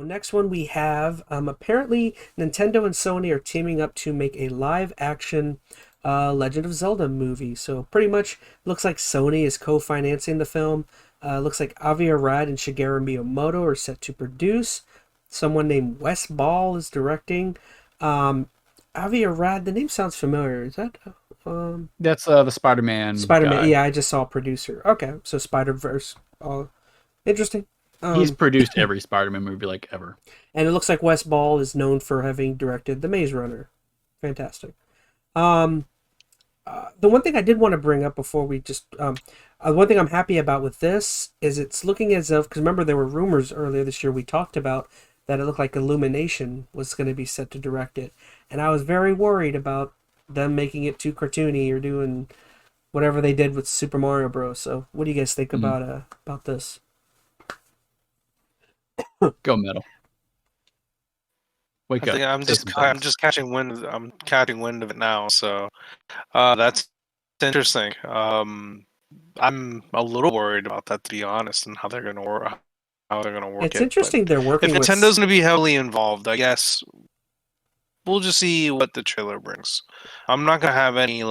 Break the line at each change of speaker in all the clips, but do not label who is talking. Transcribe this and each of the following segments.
So next one we have, apparently Nintendo and Sony are teaming up to make a live action Legend of Zelda movie. So pretty much looks like Sony is co-financing the film. Looks like Avi Arad and Shigeru Miyamoto are set to produce. Someone named Wes Ball is directing. Avi Arad, the name sounds familiar. Is that
That's the Spider-Man
Spider-Man?
guy.
Yeah, I just saw producer. Okay, so Spider-Verse. Interesting.
He's produced every Spider-Man movie like ever.
And it looks like Wes Ball is known for having directed The Maze Runner. Fantastic. The one thing I did want to bring up before we just one thing I'm happy about with this is it's looking as if, because remember there were rumors earlier this year we talked about that it looked like Illumination was going to be set to direct it, and I was very worried about them making it too cartoony or doing whatever they did with Super Mario Bros. So what do you guys think about this?
Go Metal. Wake up.
I'm just catching wind. I'm catching wind of it now. So that's interesting. I'm a little worried about that, to be honest, and how they're gonna work.
It's interesting they're working.
If Nintendo's gonna be heavily involved, I guess we'll just see what the trailer brings. I'm not gonna have any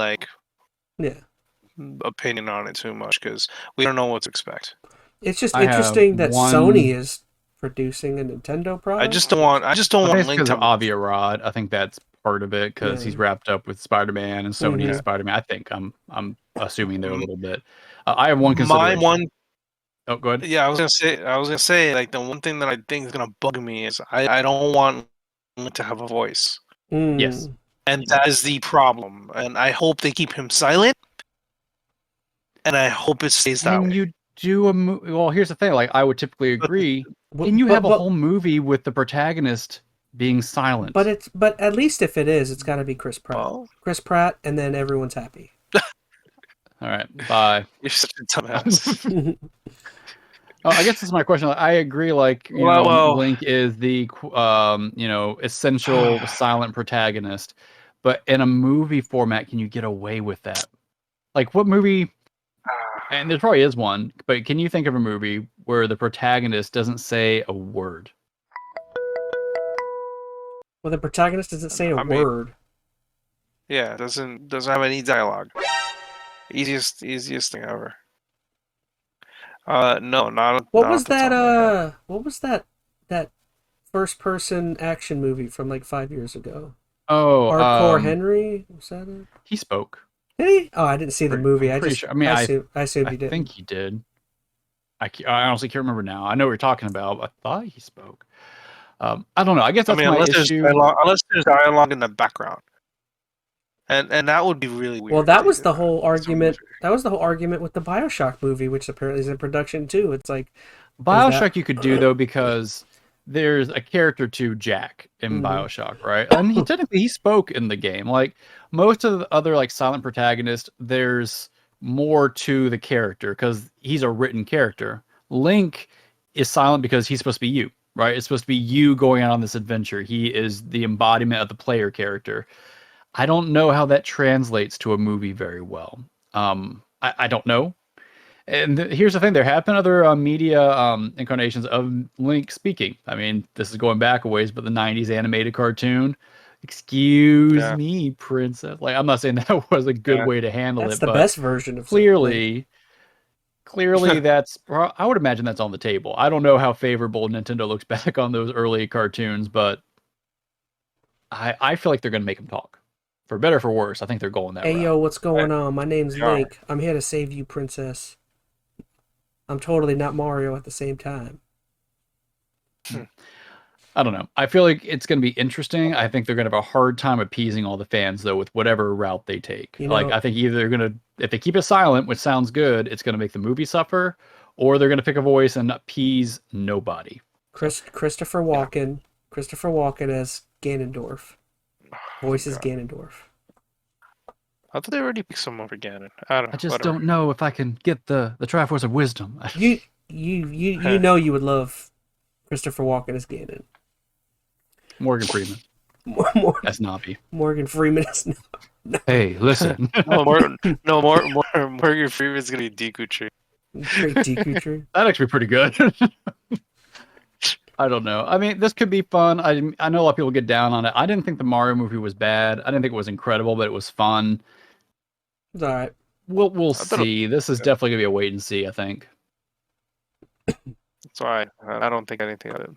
opinion on it too much because we don't know what to expect.
It's just interesting that Sony is producing a Nintendo product.
I just don't want
Link because of Avi Arad. I think that's part of it because he's wrapped up with Spider-Man and Sony and Spider-Man. I think I'm assuming they're a little bit. I have one consideration. Oh, go ahead.
Yeah, I was gonna say like the one thing that I think is gonna bug me is I don't want Link to have a voice.
Yes,
and that is the problem. And I hope they keep him silent. And I hope it stays that way.
You do a movie. Well, here's the thing. Like, I would typically agree. Can you have a whole movie with the protagonist being silent?
But at least if it is, it's got to be Chris Pratt. Well, Chris Pratt, and then everyone's happy.
All right, bye.
You're such a dumbass.
I guess that's my question. I agree. Like, you know, Link is the essential silent protagonist, but in a movie format, can you get away with that? Like, what movie? And there probably is one, but can you think of a movie where the protagonist doesn't say a word?
Well, the protagonist doesn't say a word.
Yeah, doesn't have any dialogue. Easiest thing ever. No, not.
What was that? What was that first person action movie from like 5 years ago?
Oh,
Hardcore Henry. Was that it?
He spoke.
Did he? Oh, I didn't see the movie. I assumed he did.
I think he did. I honestly can't remember now. I know what you're talking about. But I thought he spoke. I don't know. I guess that's my issue.
Unless there's dialogue in the background. And that would be really weird.
Well, that was the whole argument. That was the whole argument with the BioShock movie, which apparently is in production too. It's like
BioShock you could do though because there's a character to Jack in BioShock, right? And he spoke in the game. Like most of the other like silent protagonists, there's more to the character because he's a written character. Link is silent because he's supposed to be you, right? It's supposed to be you going out on this adventure. He is the embodiment of the player character. I don't know how that translates to a movie very well. I don't know. And here's the thing. There have been other media incarnations of Link speaking. I mean, this is going back a ways, but the 90s animated cartoon. Excuse me, princess. Like, I'm not saying that was a good way to handle
that's
it.
That's the best version of
clearly that's, I would imagine that's on the table. I don't know how favorable Nintendo looks back on those early cartoons, but I feel like they're going to make them talk. For better or for worse, I think they're going that route.
Hey, yo, what's going on? My name's Link. I'm here to save you, princess. I'm totally not Mario at the same time.
I don't know. I feel like it's going to be interesting. I think they're going to have a hard time appeasing all the fans, though, with whatever route they take. I think either they're going to, if they keep it silent, which sounds good, it's going to make the movie suffer, or they're going to pick a voice and appease nobody.
Christopher Walken. Yeah. Christopher Walken as Ganondorf. Voice is Ganondorf.
I thought they already picked someone for Ganon.
I just don't know if I can get the Triforce of Wisdom.
You know you would love Christopher Walken as Ganon.
Morgan Freeman. As Navi.
Morgan Freeman as
Navi. Hey, listen.
Morgan Freeman's gonna be Deku Tree.
Deku Tree.
That'd actually be pretty good. I don't know. I mean, this could be fun. I know a lot of people get down on it. I didn't think the Mario movie was bad. I didn't think it was incredible, but it was fun.
It's all right.
We'll
I thought it
see. This is definitely gonna be a wait and see, I think.
It's alright. I don't think anything of it.